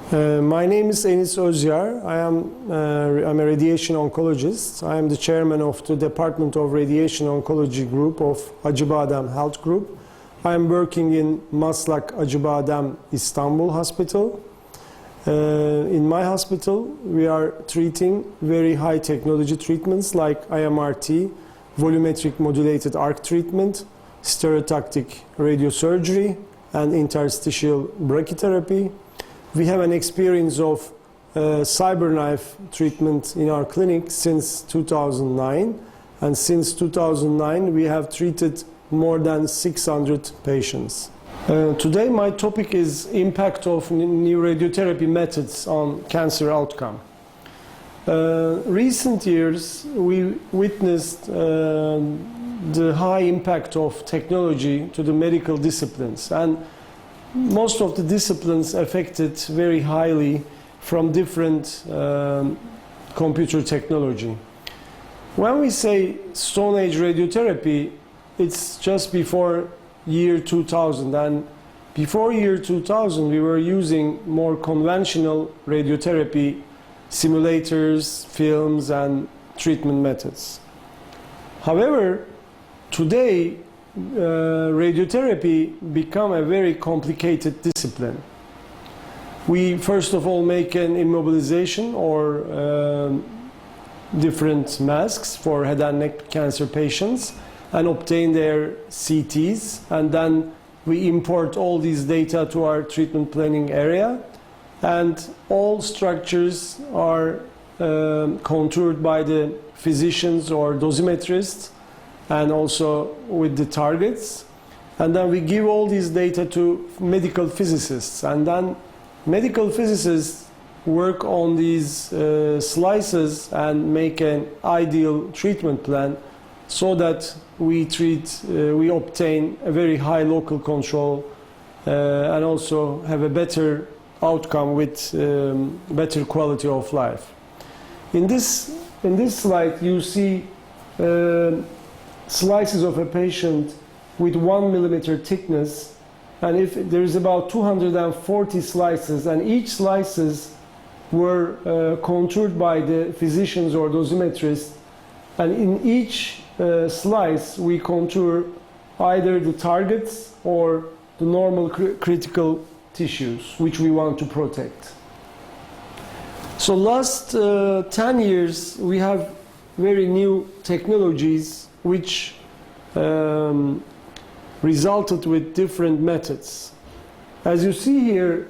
My name is Enis Özyar. I'm a radiation oncologist. I am the chairman of the Department of Radiation Oncology Group of Acibadem Health Group. I am working in Maslak Acibadem Istanbul Hospital. In my hospital, we are treating very high technology treatments like IMRT, volumetric modulated arc treatment, stereotactic radiosurgery, and interstitial brachytherapy. We have an experience of Cyberknife treatment in our clinic since 2009, and since 2009 we have treated more than 600 patients. Today my topic is impact of new radiotherapy methods on cancer outcome. Recent years we witnessed the high impact of technology to the medical disciplines, and most of the disciplines affected very highly from different computer technology. When we say Stone Age radiotherapy, it's just before year 2000, and before year 2000 we were using more conventional radiotherapy simulators, films, and treatment methods. However, today radiotherapy become a very complicated discipline. We first of all make an immobilization or different masks for head and neck cancer patients and obtain their CTs, and then we import all these data to our treatment planning area, and all structures are contoured by the physicians or dosimetrists and also with the targets, and then we give all these data to medical physicists, and then medical physicists work on these slices and make an ideal treatment plan so that we obtain a very high local control and also have a better outcome with better quality of life. In this slide you see slices of a patient with 1 millimeter thickness, and if there is about 240 slices, and each slices were contoured by the physicians or dosimetrists, and in each slice we contour either the targets or the normal critical tissues which we want to protect. So last 10 years we have very new technologies which resulted with different methods. As you see here,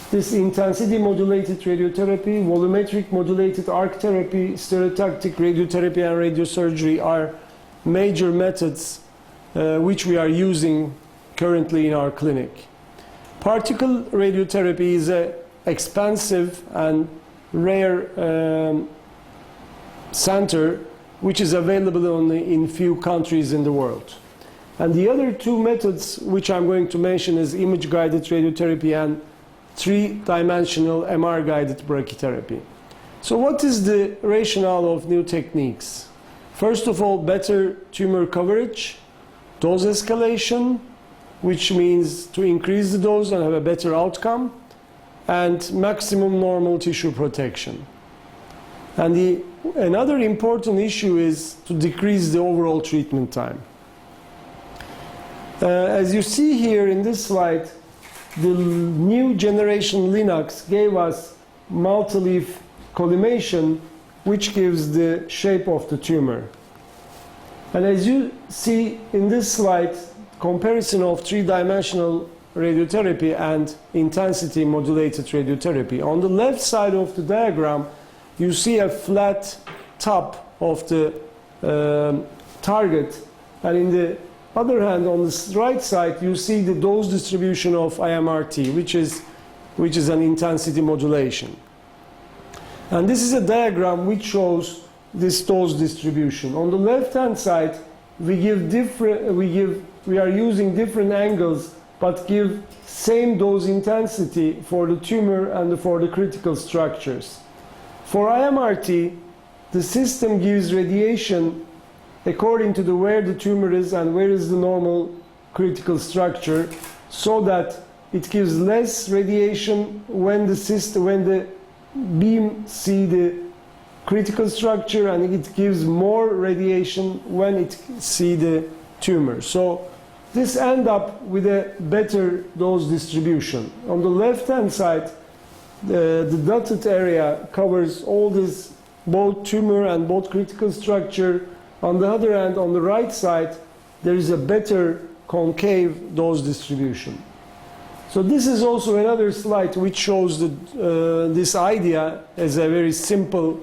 this intensity modulated radiotherapy, volumetric modulated arc therapy, stereotactic radiotherapy, and radiosurgery are major methods which we are using currently in our clinic. Particle radiotherapy is an expensive and rare center which is available only in few countries in the world. And the other two methods which I'm going to mention is image-guided radiotherapy and three-dimensional MR-guided brachytherapy. So what is the rationale of new techniques? First of all, better tumor coverage, dose escalation, which means to increase the dose and have a better outcome, and maximum normal tissue protection. And another important issue is to decrease the overall treatment time. As you see here in this slide, the new generation Linux gave us multi-leaf collimation, which gives the shape of the tumor. And as you see in this slide, comparison of three-dimensional radiotherapy and intensity modulated radiotherapy. On the left side of the diagram, you see a flat top of the target, and in the other hand, on the right side, you see the dose distribution of IMRT, which is an intensity modulation. And this is a diagram which shows this dose distribution. On the left-hand side, we are using different angles, but give same dose intensity for the tumor and for the critical structures. For IMRT, the system gives radiation according to where the tumor is and where is the normal critical structure, so that it gives less radiation when the beam see the critical structure, and it gives more radiation when it see the tumor. So this end up with a better dose distribution. On the left-hand side, the dotted area covers all this, both tumor and both critical structure. On the other hand, on the right side, there is a better concave dose distribution. So this is also another slide which shows this idea as a very simple,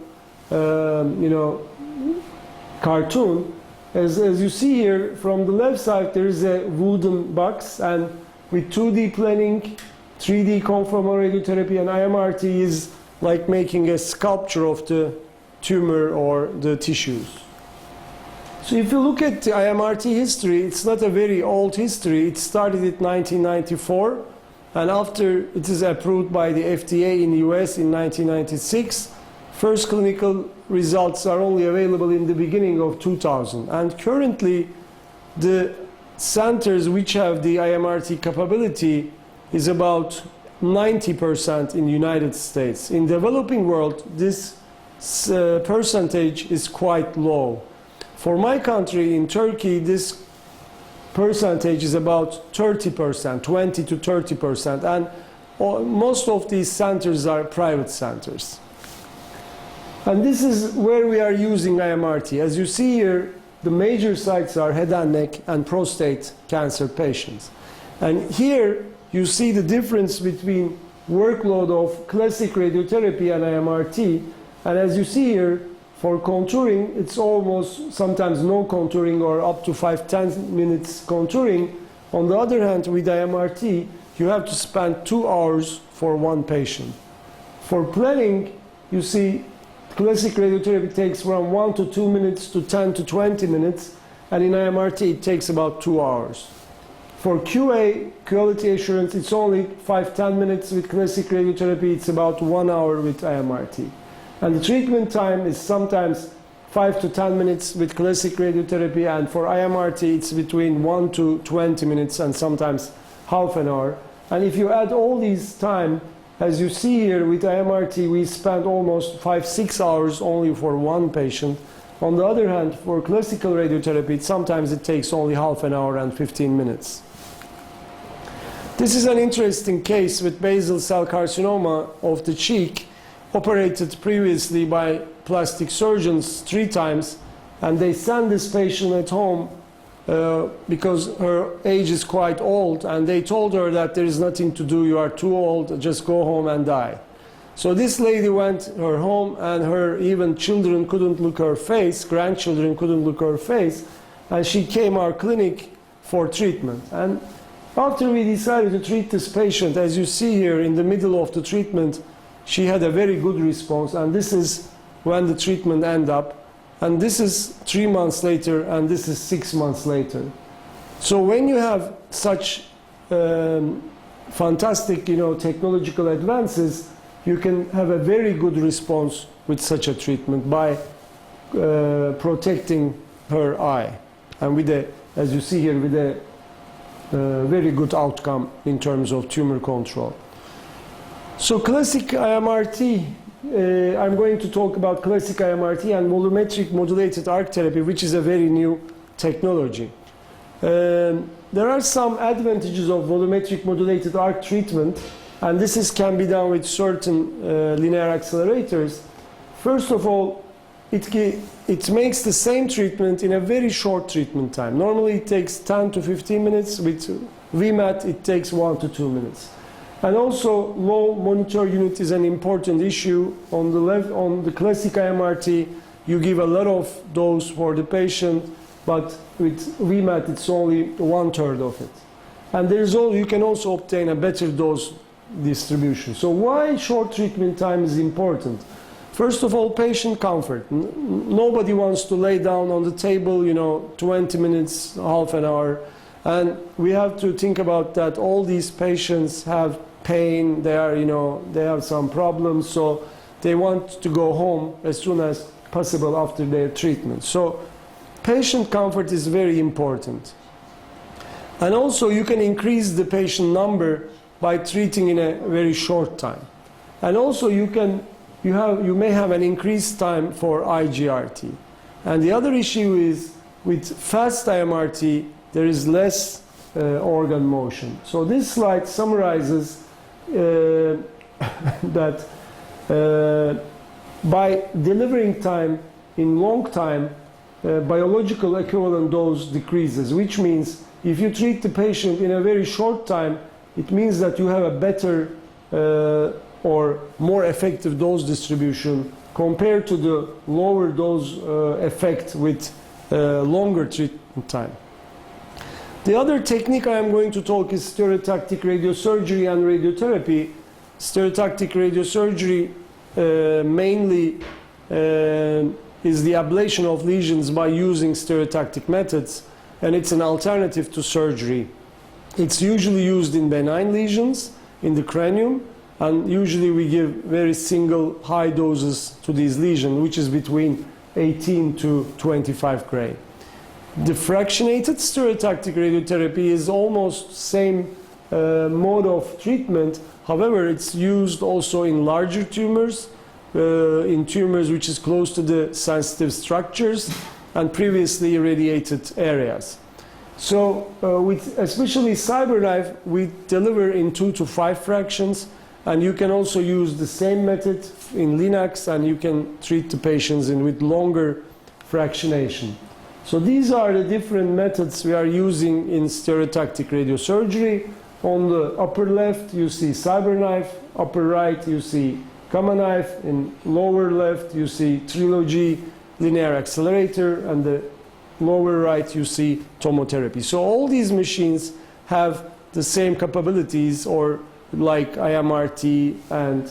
cartoon. As you see here, from the left side, there is a wooden box, and with 2D planning, 3D conformal radiotherapy, and IMRT is like making a sculpture of the tumor or the tissues. So if you look at the IMRT history, it's not a very old history. It started in 1994, and after it is approved by the FDA in the US in 1996, first clinical results are only available in the beginning of 2000. And currently, the centers which have the IMRT capability is about 90% in the United States. In the developing world, this percentage is quite low. For my country, in Turkey, this percentage is about 30%, 20 to 30%, and most of these centers are private centers. And this is where we are using IMRT. As you see here, the major sites are head and neck and prostate cancer patients. And here you see the difference between workload of classic radiotherapy and IMRT. And as you see here, for contouring, it's almost sometimes no contouring or up to 5-10 minutes contouring. On the other hand, with IMRT, you have to spend 2 hours for one patient. For planning, you see classic radiotherapy takes from 1 to 2 minutes to 10 to 20 minutes, and in IMRT it takes about 2 hours. For QA, quality assurance, it's only 5-10 minutes with classic radiotherapy, it's about 1 hour with IMRT. And the treatment time is sometimes 5 to 10 minutes with classic radiotherapy, and for IMRT it's between 1 to 20 minutes and sometimes half an hour. And if you add all these time, as you see here with IMRT, we spend almost 5-6 hours only for one patient. On the other hand, for classical radiotherapy, sometimes it takes only half an hour and 15 minutes. This is an interesting case with basal cell carcinoma of the cheek, operated previously by plastic surgeons 3 times, and they sent this patient at home because her age is quite old, and they told her that there is nothing to do, you are too old, just go home and die. So this lady went her home, and her even children couldn't look her face, grandchildren couldn't look her face, and she came our clinic for treatment. And after we decided to treat this patient, as you see here in the middle of the treatment, she had a very good response, and this is when the treatment ended up. And this is 3 months later, and this is 6 months later. So when you have such fantastic, technological advances, you can have a very good response with such a treatment by protecting her eye, and with a, as you see here, with a very good outcome in terms of tumor control. So classic IMRT. I'm going to talk about classic IMRT and volumetric modulated arc therapy, which is a very new technology. There are some advantages of volumetric modulated arc treatment, and this can be done with certain linear accelerators. First of all, it makes the same treatment in a very short treatment time. Normally it takes 10 to 15 minutes. With VMAT it takes 1 to 2 minutes. And also, low monitor unit is an important issue. On the left, on the classic IMRT, you give a lot of dose for the patient, but with VMAT, it's only 1/3 of it. And you can also obtain a better dose distribution. So why short treatment time is important? First of all, patient comfort. Nobody wants to lay down on the table, 20 minutes, half an hour. And we have to think about that all these patients have pain, they have some problems, so they want to go home as soon as possible after their treatment. So patient comfort is very important. And also you can increase the patient number by treating in a very short time. And also you may have an increased time for IGRT. And the other issue is with fast IMRT, there is less organ motion. So this slide summarizes that by delivering time in long time, biological equivalent dose decreases, which means if you treat the patient in a very short time, it means that you have a better or more effective dose distribution compared to the lower dose effect with longer treatment time. The other technique I am going to talk is stereotactic radiosurgery and radiotherapy. Stereotactic radiosurgery mainly is the ablation of lesions by using stereotactic methods, and it's an alternative to surgery. It's usually used in benign lesions in the cranium, and usually we give very single high doses to these lesions, which is between 18 to 25 gray. The fractionated stereotactic radiotherapy is almost same mode of treatment. However, it's used also in larger tumors, in tumors which is close to the sensitive structures and previously irradiated areas. So with especially Cyberknife, we deliver in 2 to 5 fractions, and you can also use the same method in Linacs, and you can treat the patients with longer fractionation. So these are the different methods we are using in stereotactic radiosurgery. On the upper left you see Cyberknife, upper right you see Gamma knife, in lower left you see Trilogy linear accelerator, and the lower right you see tomotherapy. So all these machines have the same capabilities, or like IMRT and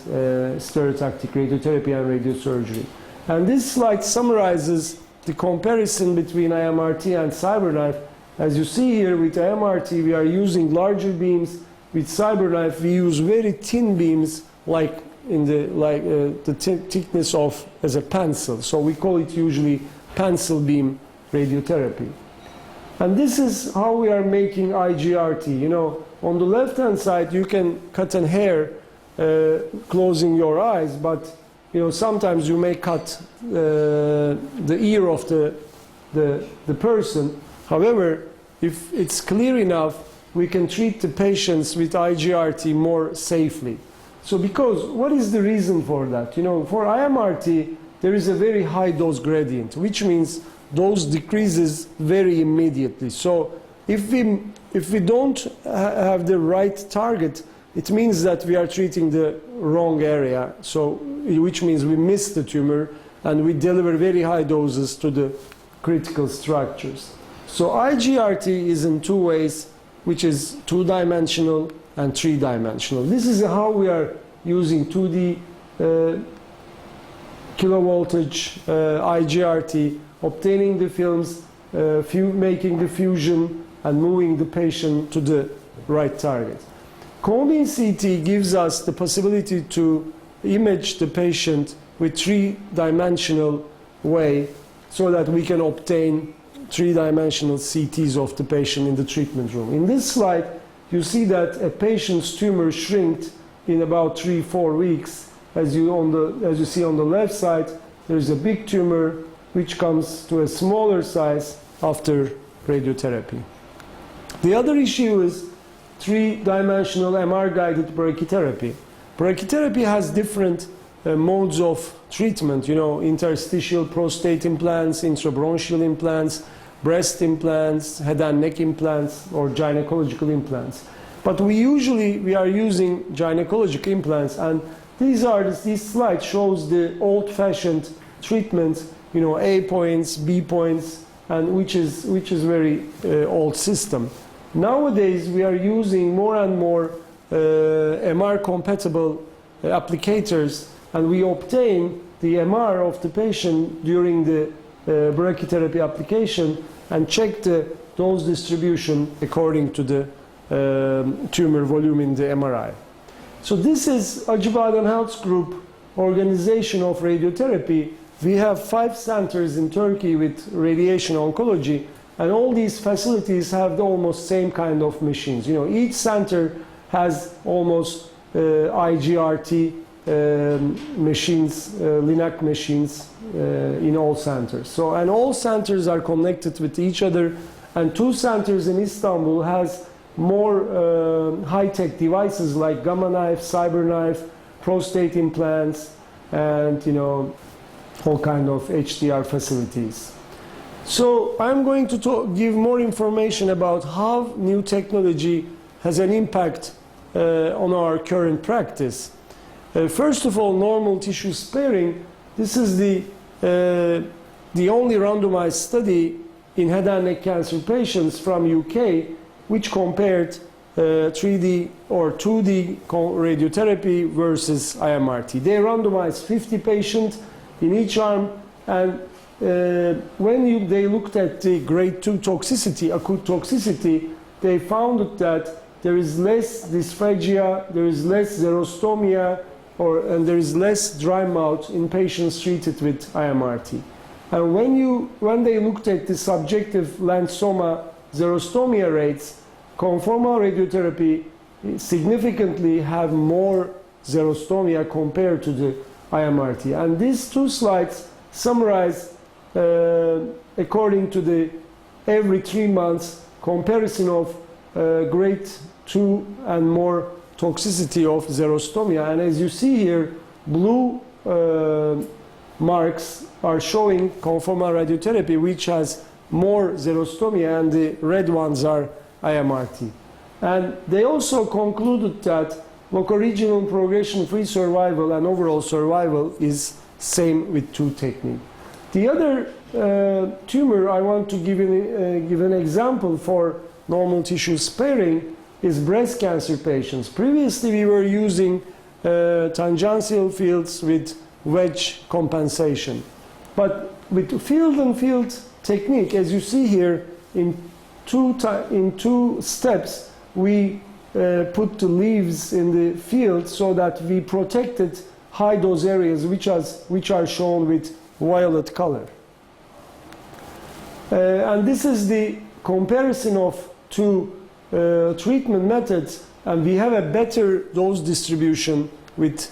stereotactic radiotherapy and radiosurgery. And this slide summarizes the comparison between IMRT and Cyberknife. As you see here, with IMRT we are using larger beams. With Cyberknife we use very thin beams, like in the thickness of as a pencil. So we call it usually pencil beam radiotherapy. And this is how we are making IGRT. You know, on the left hand side you can cut a hair closing your eyes, but you know, sometimes you may cut the ear of the person. However, if it's clear enough, we can treat the patients with IGRT more safely. So because, what is the reason for that? You know, for IMRT, there is a very high dose gradient, which means dose decreases very immediately. So if we don't have the right target, it means that we are treating the wrong area, so which means we miss the tumor and we deliver very high doses to the critical structures. So IGRT is in two ways, which is two-dimensional and three-dimensional. This is how we are using 2D kilovoltage IGRT, obtaining the films, making the fusion, and moving the patient to the right target. Cone CT gives us the possibility to image the patient with three-dimensional way, so that we can obtain three-dimensional CTs of the patient in the treatment room. In this slide, you see that a patient's tumor shrinked in about 3-4 weeks. As you see on the left side, there is a big tumor which comes to a smaller size after radiotherapy. The other issue is three-dimensional MR-guided brachytherapy. Brachytherapy has different modes of treatment, you know, interstitial prostate implants, intrabronchial implants, breast implants, head and neck implants, or gynecological implants. But we are using gynecologic implants, and this slide shows the old-fashioned treatment, you know, A points, B points, and which is very old system. Nowadays we are using more and more MR compatible applicators, and we obtain the MR of the patient during the brachytherapy application and check the dose distribution according to the tumor volume in the MRI. So this is Acibadem Health Group organization of radiotherapy. We have 5 centers in Turkey with radiation oncology, and all these facilities have the almost same kind of machines. You know, each center has almost IGRT machines, LINAC machines in all centers. So, and all centers are connected with each other, and 2 centers in Istanbul has more high-tech devices like Gamma Knife, Cyberknife, prostate implants, and all kind of HDR facilities. So I'm going to give more information about how new technology has an impact on our current practice. First of all, normal tissue sparing. This is the only randomized study in head and neck cancer patients from UK, which compared 3D or 2D radiotherapy versus IMRT. They randomized 50 patients in each arm, and when they looked at the grade 2 toxicity, acute toxicity, they found that there is less dysphagia, there is less xerostomia, and there is less dry mouth in patients treated with IMRT. And when they looked at the subjective landsoma xerostomia rates, conformal radiotherapy significantly have more xerostomia compared to the IMRT. And these 2 slides summarize according to the every 3 months comparison of grade 2 and more toxicity of xerostomia. And as you see here, blue marks are showing conformal radiotherapy, which has more xerostomia, and the red ones are IMRT. And they also concluded that locoregional progression-free survival and overall survival is same with 2 techniques. The other tumor I want to give an example for normal tissue sparing is breast cancer patients. Previously we were using tangential fields with wedge compensation. But with field and field technique, as you see here, in two steps, we put the leaves in the field so that we protected high dose areas which are shown with violet color. And this is the comparison of 2 treatment methods, and we have a better dose distribution with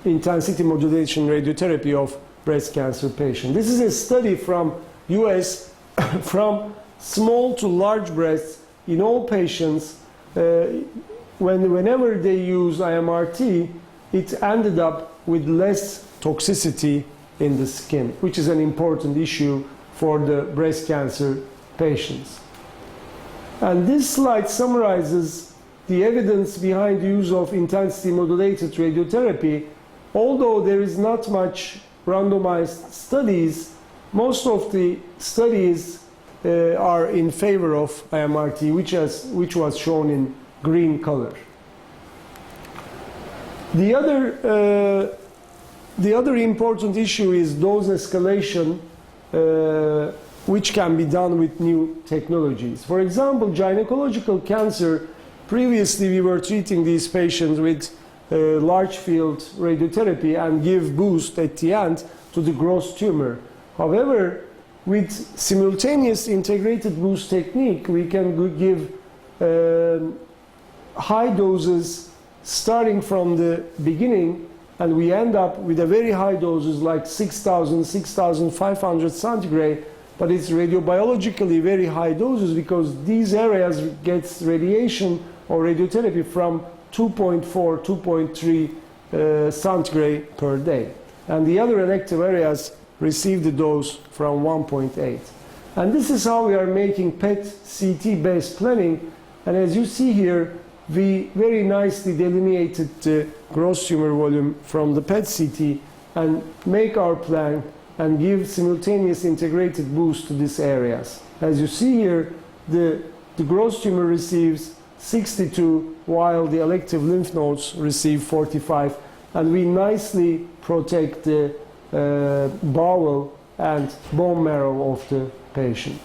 intensity modulation radiotherapy of breast cancer patients. This is a study from US from small to large breasts in all patients. Whenever they use IMRT, it ended up with less toxicity in the skin, which is an important issue for the breast cancer patients. And this slide summarizes the evidence behind the use of intensity modulated radiotherapy. Although there is not much randomized studies, most of the studies are in favor of IMRT, which was shown in green color. The other important issue is dose escalation, which can be done with new technologies. For example, gynecological cancer, previously we were treating these patients with large field radiotherapy and give boost at the end to the gross tumor. However, with simultaneous integrated boost technique, we can give high doses starting from the beginning, and we end up with a very high doses like 6,000, 6,500 centigrade, but it's radiobiologically very high doses because these areas gets radiation or radiotherapy from 2.4, 2.3 centigrade per day. And the other elective areas receive the dose from 1.8. And this is how we are making PET-CT based planning. And as you see here, we very nicely delineated the gross tumor volume from the PET-CT and make our plan and give simultaneous integrated boost to these areas. As you see here, the gross tumor receives 62, while the elective lymph nodes receive 45, and we nicely protect the bowel and bone marrow of the patient.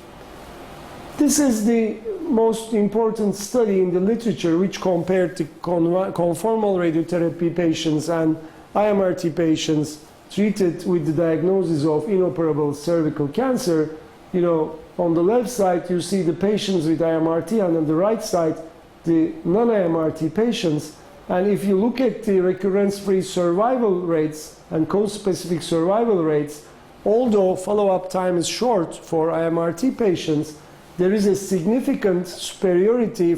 This is the most important study in the literature which compared the conformal radiotherapy patients and IMRT patients treated with the diagnosis of inoperable cervical cancer. You know, on the left side you see the patients with IMRT, and on the right side the non-IMRT patients. And if you look at the recurrence-free survival rates and cause-specific survival rates, although follow-up time is short for IMRT patients, there is a significant superiority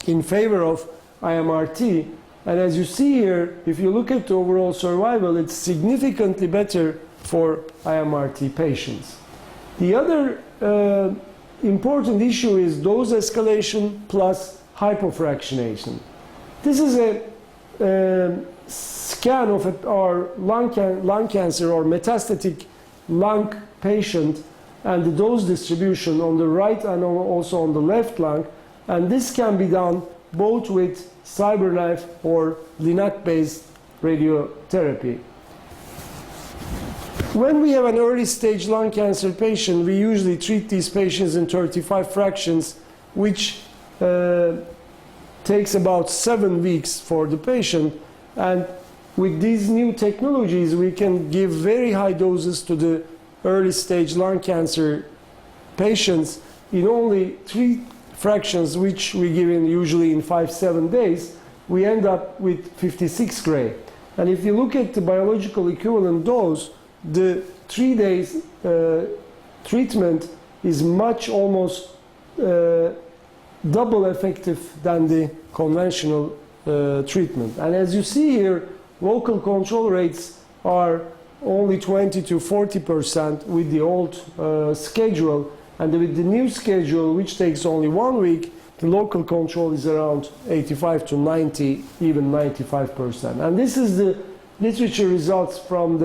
in favor of IMRT. And as you see here, if you look at the overall survival, it's significantly better for IMRT patients. The other important issue is dose escalation plus hypofractionation. This is a scan of our lung cancer or metastatic lung patient and the dose distribution on the right and also on the left lung. And this can be done both with Cyberknife or Linac-based radiotherapy. When we have an early stage lung cancer patient, we usually treat these patients in 35 fractions, which takes about 7 weeks for the patient. And with these new technologies, we can give very high doses to the early stage lung cancer patients in only 3 fractions, which we give usually in 5-7 days. We end up with 56 gray. And if you look at the biological equivalent dose, the 3 days treatment is almost double effective than the conventional treatment. And as you see here, local control rates are only 20 to 40% with the old schedule, and with the new schedule, which takes only 1 week, the local control is around 85 to 90, even 95%. And this is the literature results from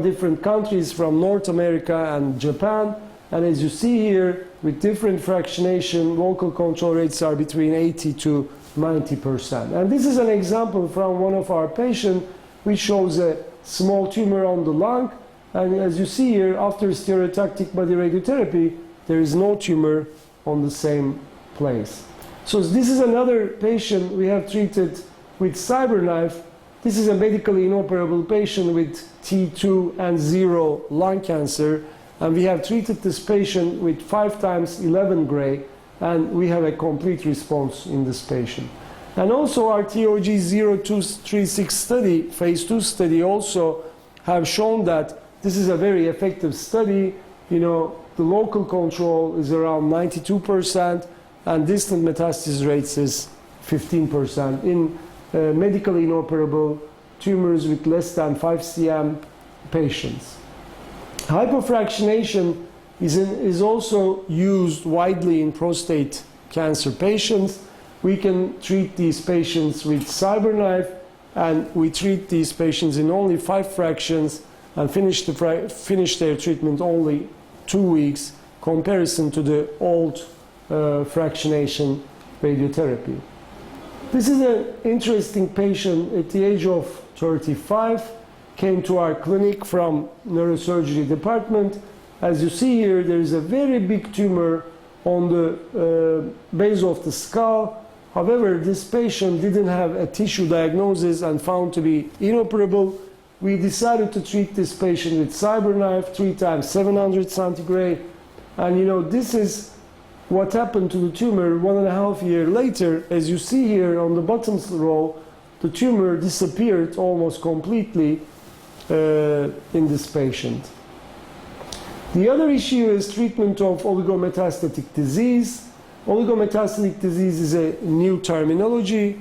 different countries, from North America and Japan. And as you see here, with different fractionation, local control rates are between 80 to 90%. And this is an example from one of our patients, which shows a small tumor on the lung. And as you see here, after stereotactic body radiotherapy, there is no tumor on the same place. So this is another patient we have treated with Cyberknife. This is a medically inoperable patient with T2 and 0 lung cancer. And we have treated this patient with 5 times 11 gray, and we have a complete response in this patient. And also our TOG 0236 study, phase 2 study, also have shown that this is a very effective study. You know, the local control is around 92%, and distant metastasis rates is 15% in medically inoperable tumors with less than 5 cm patients. Hypofractionation is also used widely in prostate cancer patients. We can treat these patients with Cyberknife, and we treat these patients in only 5 fractions and finish their treatment only 2 weeks, comparison to the old fractionation radiotherapy. This is an interesting patient at the age of 35, came to our clinic from neurosurgery department. As you see here, there is a very big tumor on the base of the skull. However, this patient didn't have a tissue diagnosis and found to be inoperable. We decided to treat this patient with Cyberknife 3 times 700 centigrade. And you know, this is what happened to the tumor 1.5 years later. As you see here on the bottom row, the tumor disappeared almost completely in this patient. The other issue is treatment of oligometastatic disease. Oligometastatic disease is a new terminology.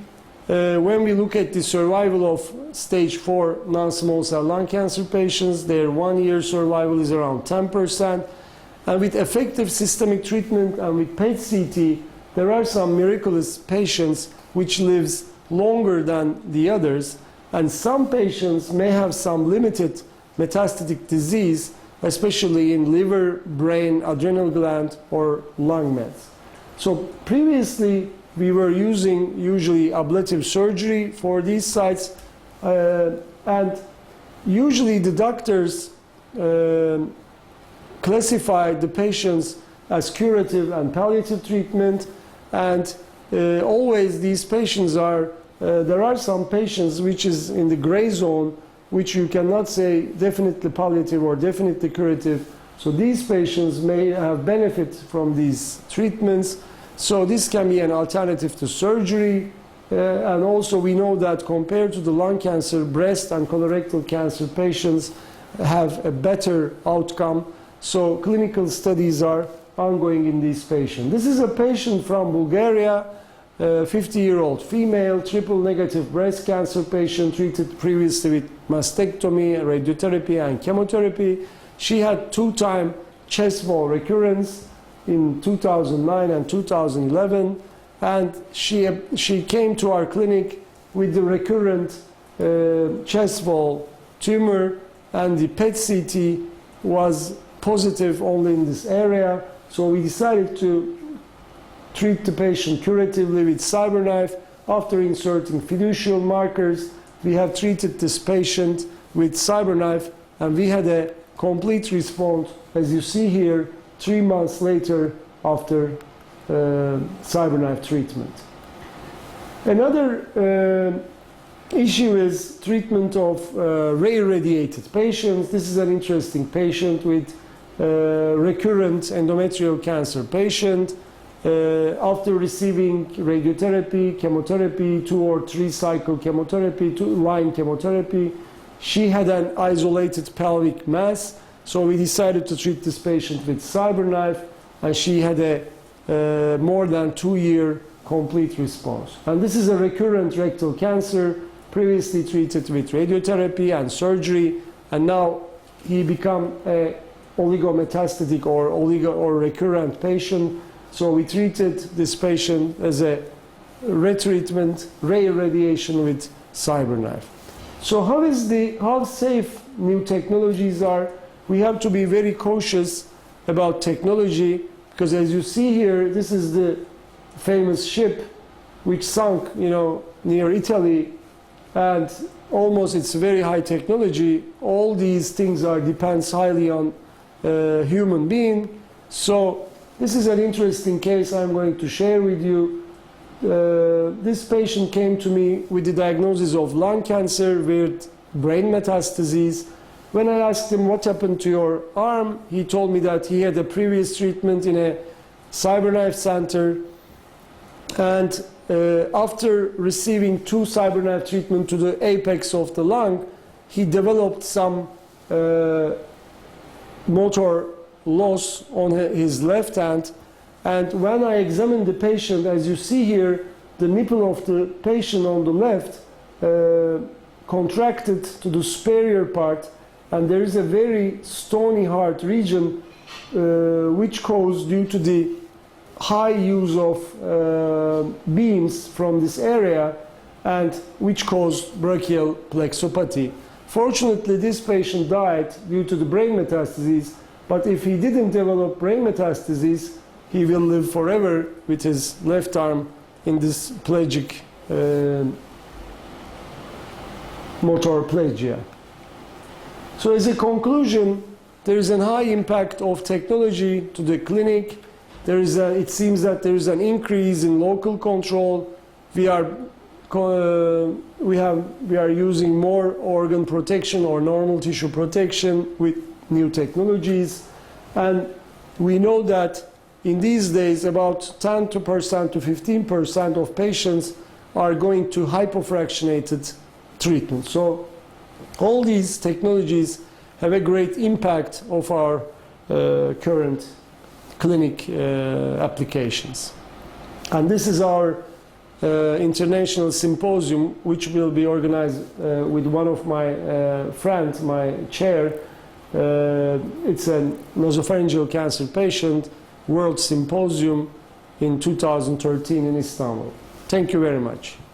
When we look at the survival of stage 4 non-small cell lung cancer patients, their 1-year survival is around 10%. And with effective systemic treatment and with PET-CT, there are some miraculous patients which lives longer than the others. And some patients may have some limited metastatic disease, especially in liver, brain, adrenal gland, or lung mets. So previously, we were using usually ablative surgery for these sites, and usually the doctors classified the patients as curative and palliative treatment, and always these patients are, there are some patients which is in the gray zone, which you cannot say definitely palliative or definitely curative. So these patients may have benefit from these treatments. So this can be an alternative to surgery. And also we know that compared to the lung cancer, breast and colorectal cancer patients have a better outcome. So clinical studies are ongoing in these patients. This is a patient from Bulgaria, 50-year-old female, triple negative breast cancer patient treated previously with mastectomy, radiotherapy and chemotherapy. She had two-time chest wall recurrence in 2009 and 2011. And she came to our clinic with the recurrent chest wall tumor, and the PET-CT was positive only in this area. So we decided to treat the patient curatively with Cyberknife. After inserting fiducial markers, we have treated this patient with Cyberknife, and we had a complete response, as you see here, 3 months later after Cyberknife treatment. Another issue is treatment of re-irradiated patients. This is an interesting patient with recurrent endometrial cancer patient. After receiving radiotherapy, chemotherapy, 2 or 3 cycle chemotherapy, 2-line chemotherapy, she had an isolated pelvic mass. So we decided to treat this patient with Cyberknife, and she had a more than 2-year complete response. And this is a recurrent rectal cancer, previously treated with radiotherapy and surgery, and now he became a oligometastatic or recurrent patient. So we treated this patient as a retreatment, re-irradiation with Cyberknife. So how safe new technologies are? We have to be very cautious about technology, because as you see here, this is the famous ship which sunk, near Italy, and almost it's very high technology. All these things depends highly on human being. So this is an interesting case I'm going to share with you. This patient came to me with the diagnosis of lung cancer with brain metastases. When I asked him what happened to your arm, he told me that he had a previous treatment in a Cyberknife center, and after receiving 2 Cyberknife treatment to the apex of the lung, he developed some motor loss on his left hand. And when I examined the patient, as you see here, the nipple of the patient on the left contracted to the superior part, and there is a very stony heart region which caused, due to the high use of beams from this area, and which caused brachial plexopathy. Fortunately, this patient died due to the brain metastases, but if he didn't develop brain metastases, he will live forever with his left arm in this pelagic motorplegia. So as a conclusion, there is a high impact of technology to the clinic. It seems that there is an increase in local control. We are using more organ protection or normal tissue protection with new technologies. And we know that in these days about 10% to 15% of patients are going to hypofractionated treatment. So all these technologies have a great impact of our current clinic applications. And this is our international symposium, which will be organized with one of my friends, my chair. It's a nasopharyngeal cancer patient World Symposium in 2013 in Istanbul. Thank you very much.